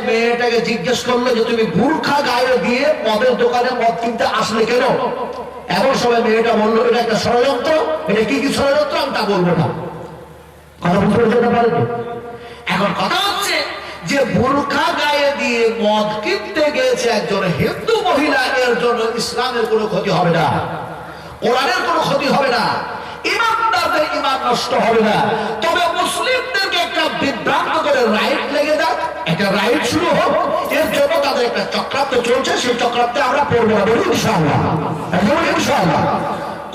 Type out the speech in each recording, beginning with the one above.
মেয়েটাকে জিজ্ঞেস করলো যে তুমি বুরখা গায়ে দিয়ে মদের দোকানে মদ কিনতে আসলে কেন? এমন সময় মেয়েটা বললো এটা একটা ষড়যন্ত্র। এটা কি কি ষড়যন্ত্র আমি তা বলবো না। কথা বুঝতে পারেন? এখন কথা হচ্ছে যে বুরখা গায়ে দিয়ে মদ কিনতে গিয়েছে একজন হিন্দু মহিলা, এর জন্য ইসলামের কোনো ক্ষতি হবে না, কোরআনের কোনো ক্ষতি হবে না, ইমানদারদের ইমান নষ্ট হবে না। তবে মুসলিমদেরকে একটা বিভ্রান্ত করে রাইট লেগে যাক, একটা রাইট শুরু হোক, এর জন্য তাদের একটা চক্রান্ত চলছে। সেই চক্রান্তে আমরা পড়বো না বলি ইনশাআল্লাহ, ইনশাআল্লাহ।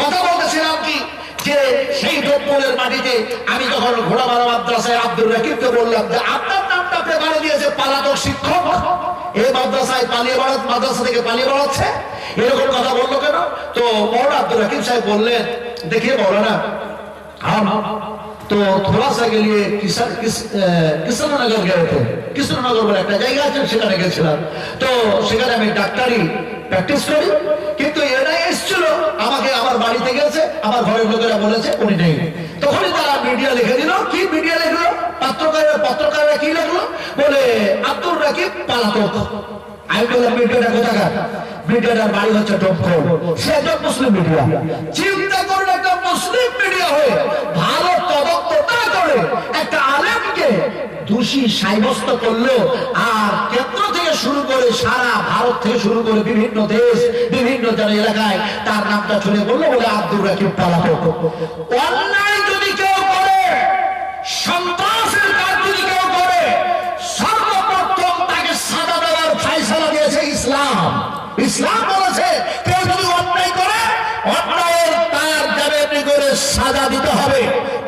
কথা বলতেছিলাম কি যে সেই ডোমপুরের মাটিতে আমি যখন ঘোড়ামারা মাদ্রাসায় আব্দুর রাকিবকে বললাম যে আপনার নামটা পেপারে দিয়েছে পলাতক শিক্ষক, এই মাদ্রাসায় পালিয়ে বেড়াচ্ছে, মাদ্রাসা থেকে পালিয়ে বেড়াচ্ছে, এরকম কথা বললো কেন? তো মৌলানা আব্দুর রাকিব সাহেব বললেন देखिए मौलाना हम तो थोड़ा सा के लिए कृष्णनगर गए थे। कृष्णनगर বলে একটা জায়গা আছে, সেখানে গেছিলাম। তো সেখানে আমি ডাক্তারি প্র্যাকটিস করি, কিন্তু এরাই এসেছিল আমাকে আমার বাড়িতে গেছে, আমার ঘরের লোকেরা বলেছে উনি নেই। তখনই তারা মিডিয়া লিখে দিল। কি মিডিয়া লিখলো? পত্রকাররা কি লিখলো? বলে আব্দুর রাকিব পলাতক। আমি বললাম মিডিয়াটা কোথাকার? মিডিয়াটার বাড়ি হচ্ছে ডোমকল। সে একটা মুসলিম মিডিয়া। চিন্তা করুন, একটা মুসলিম মিডিয়া হয়ে ভালো তদন্ত না করে একটা আলেমকে দোষী সাব্যস্ত করলো, আর কেন্দ্র থেকে শুরু করে সারা ভারত থেকে শুরু করে বিভিন্ন দেশ, বিভিন্ন এলাকায় তার নামটা ছড়িয়ে বললো বলে আব্দুর রাকিব পলাতক। অন্যায় যদি কেউ করে, সন্ত্রাসের কাজ যদি কেউ করে, সর্বপ্রথম তাকে সাজা দেওয়ার ফায়সালা দিয়েছে ইসলাম। ইসলাম বলেছে কেউ যদি অন্যায় করে, অন্যায়ের তার যাবে করে সাজা দিতে হবে।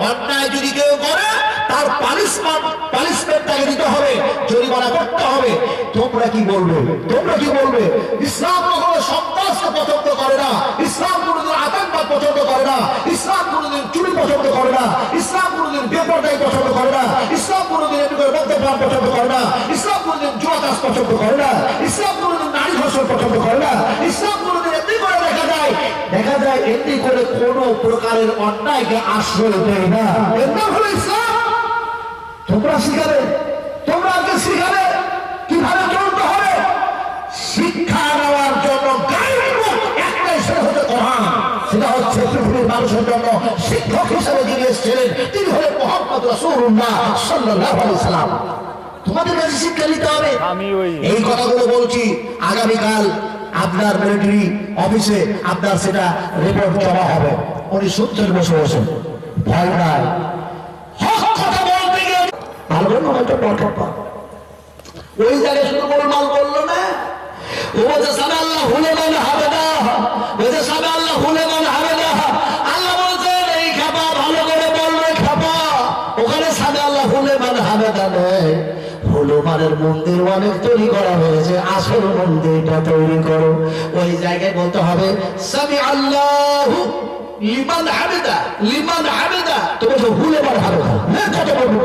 অন্যায় যদি কেউ করে তার পানিশমেন্ট তাকে দিতে হবে, জরিমানা করতে হবে। তোমরা কি বলবে? তোমরা কি বলবে? ইসলাম কখনো সন্ত্রাসকে পছন্দ করে না, ইসলাম কোনোদিন আতঙ্কবাদ পছন্দ করে না, ইসলাম কোনোদিন চুরি পছন্দ করে না, ইসলাম কোনোদিন বেপরদায়ী পছন্দ করে না, ইসলাম কোনোদিন মদ্যপান পছন্দ করে না, ইসলাম কোনোদিন জুয়া চাষ পছন্দ করে না, ইসলাম কোনোদিন নারী ধর্ষণ পছন্দ করে না। ইসলাম কোনোদিন এমনি করে দেখা যায় এমনি করে কোন প্রকারের অন্যায়কে আশ্রয় দেয় না। এর নাম হলো ইসলাম। তোমরা শিখাবে, তোমরা আজকে শিখাবে কিভাবে চলতে হবে। শিক্ষা নেওয়ার জন্য গাইডবুক একটাই, সেটা হচ্ছে কোরআন। সেটা হচ্ছে পৃথিবীর মানুষের জন্য শিক্ষক হিসেবে যিনি এসেছিলেন তিনি হলেন মুহাম্মদ রাসূলুল্লাহ সাল্লাল্লাহু আলাইহি সাল্লাম। তোমাদের কাছে শিক্ষা নিতে হবে। এই কথাগুলো বলছি, আগামীকাল আপনার মিলিটারি অফিসে আপনার সেটা রিপোর্ট জমা হবে। উনি শুনছেন বসে বসে, ভয় নাই। ওই জায়গায় শুধু গোলমাল করলো না, ও বলছে সাবে আল্লাহ হুলে মানে হবে না, বলছে সাবে আল্লাহ হুলে মানে হবে না। আল্লাহ বলছেন এই খাপা ভালো করে বলবে খাপা, ওখানে সাবে আল্লাহ হুলে মানে হবে না নেই। হনুমানের মন্দির অনেক তৈরি করা হয়েছে, আসল মন্দিরটা তৈরি করো। ওই জায়গায় বলতে হবে সামি আল্লাহু লিমান হামিদা, লিমান হামিদা। তো বলছো হুলে মানে হবে না, কত বলবো,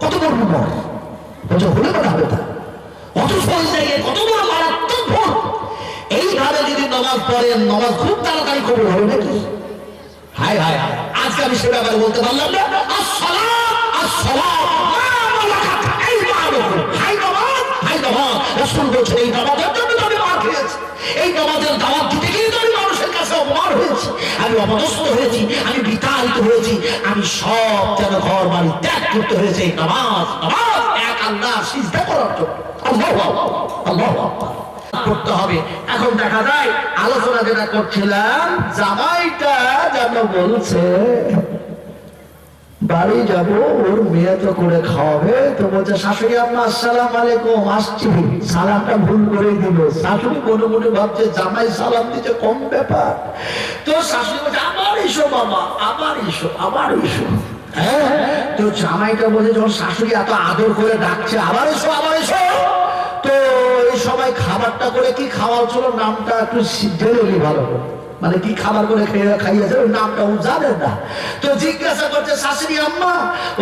কত বলবো, বলছো হুলে মানে হবে না। অথচ ওই জায়গায় কত বড় মারাত্মক ভুল। এইভাবে যদি নামাজ পড়েন, নামাজ খুব তাড়াতাড়ি কবুল হবে নাকি? হায় হায়, আজকে আমি সে ব্যাপারে বলতে পারলাম না। আসসালাম আসসালাম, রাসূল বলছেন এই নামাজের জন্য আমি মার খেয়েছি, এই নামাজের দাওয়াত দিতে গিয়ে আমি মানুষের কাছে অপমান হয়েছি, আমি অপদস্থ হয়েছি, আমি বিতাড়িত হয়েছি, আমি সব যেন ঘর বাড়ি ত্যাগ করতে হয়েছে এই নামাজ এক আল্লাহর সিজদা করার জন্য। আল্লাহু আকবার, আল্লাহু আকবার করতে হবে। এখন দেখা যায় আলোচনা যেটা করছিলাম, জামাইটা যেন বলছে বাড়ি যাব, ওর মেয়ে তো করে খাওয়াবে। তো বলছে শাশুড়ি আম্মা আসসালাম আলাইকুম, আসছি। সালামটা ভুল করে দিল। শাশুড়ি মনে মনে ভাবছে জামাই সালাম দিচ্ছে, কম ব্যাপার। তো শাশুড়ি বলছে আবার এসো বাবা, আবার এসো, আবার এসো। হ্যাঁ, তো জামাইটা বলছে যখন শাশুড়ি এত আদর করে ডাকছে আবার এসো, আবার এসো। তো এই সবাই খাবারটা করে কি খাওয়া ছিল নামটা একটু জেনে ভালো, মানে কি খাবার করে খাইয়েছে ওই নামটা ও জানে না। তো জিজ্ঞাসা করছে শাশুড়ি আম্মা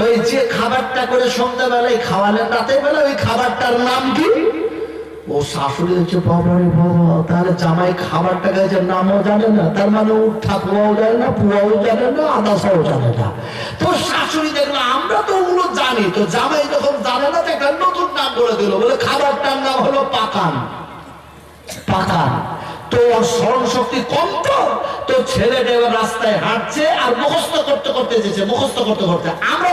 ওই যে খাবারটা করে সন্ধ্যাবেলায় খাওয়ালেন রাতের বেলা, ওই খাবারটার নাম কি? ও শাশুড়ি হচ্ছে বাবা রে বাবা, তাহলে জামাই খাবারটা গেছে নামও জানে না, তার মানে ও ঠাকুয়াও জানে না, পুয়াও জানে না, আদাসাও জানে না। তো শাশুড়ি দেখলো আমরা তো ওগুলো জানি, তো জামাই যখন জানে না তো একটা নতুন নাম বলে দিল, বলে খাবারটার নাম হলো পাকান। পাকান তো ওর স্মরণ শক্তি কম, তো ছেলেটা এবার রাস্তায় হাঁটছে আর মুখস্থ করতে করতে যেছে, মুখস্থ করতে করতে। আমরা